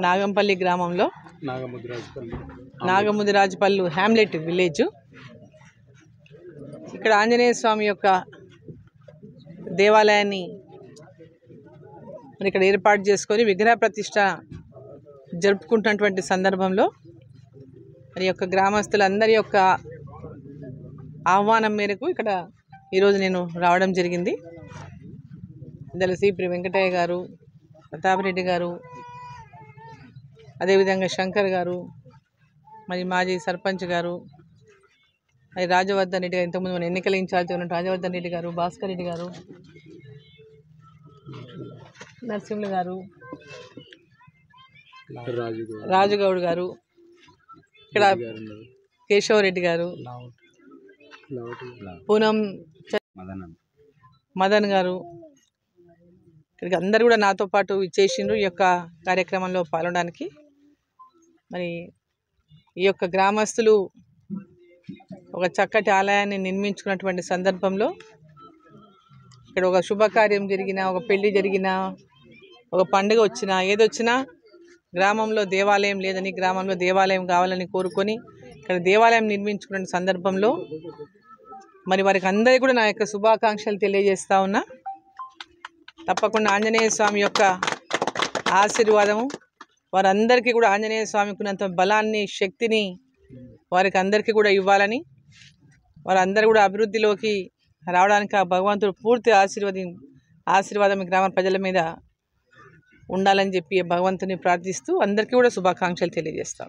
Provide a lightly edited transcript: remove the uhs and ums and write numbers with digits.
నాగంపల్లి గ్రామంలో నాగముదిరాజపల్లి hamlet village. ఇక్కడ ఆంజనేయ స్వామి యొక్క దేవాలయాన్ని మరి ఇక్కడ ఏర్పాటు చేసుకొని విగ్రహ ప్రతిష్ట జరుపుకుంటున్నటువంటి సందర్భంలో మరి యొక్క గ్రామస్తులందరి యొక్క ఆహ్వానం మేరకు ఇక్కడ ఈరోజు నేను రావడం జరిగింది. ఇందులో శ్రీ వెంకటయ్య గారు, ప్రతాపరెడ్డి గారు, అదేవిధంగా శంకర్ గారు, మరి మాజీ సర్పంచ్ గారు, మరి రాజవర్ధన్ రెడ్డి గారు, ఇంతకుముందు మన ఎన్నికల ఇన్ఛార్జ్గా ఉన్న రాజవర్ధన్ రెడ్డి గారు, భాస్కర్ రెడ్డి గారు, నరసింహులు గారు, రాజుగౌడ్ గారు, ఇక్కడ కేశవరెడ్డి గారు, పూనం మదన్ గారు, ఇక్కడికి అందరు కూడా నాతో పాటు ఇచ్చేసిండ్రు ఈ యొక్క కార్యక్రమంలో పాల్గొనడానికి. మరి ఈ యొక్క గ్రామస్తులు ఒక చక్కటి ఆలయాన్ని నిర్మించుకున్నటువంటి సందర్భంలో ఇక్కడ ఒక శుభకార్యం జరిగినా, ఒక పెళ్లి జరిగినా, ఒక పండుగ వచ్చినా, ఏదొచ్చినా గ్రామంలో దేవాలయం లేదని, గ్రామంలో దేవాలయం కావాలని కోరుకొని ఇక్కడ దేవాలయం నిర్మించుకున్న సందర్భంలో మరి వారికి అందరికీ కూడా నా యొక్క శుభాకాంక్షలు తెలియజేస్తా ఉన్నా. తప్పకుండా ఆంజనేయ స్వామి యొక్క ఆశీర్వాదము వారందరికీ కూడా, ఆంజనేయ స్వామికి ఉన్నంత బలాన్ని, శక్తిని వారికి అందరికీ కూడా ఇవ్వాలని, వారందరూ కూడా అభివృద్ధిలోకి రావడానికి ఆ భగవంతుడు పూర్తి ఆశీర్వాదం గ్రామ ప్రజల మీద ఉండాలని చెప్పి భగవంతుని ప్రార్థిస్తూ అందరికీ కూడా శుభాకాంక్షలు తెలియజేస్తాం.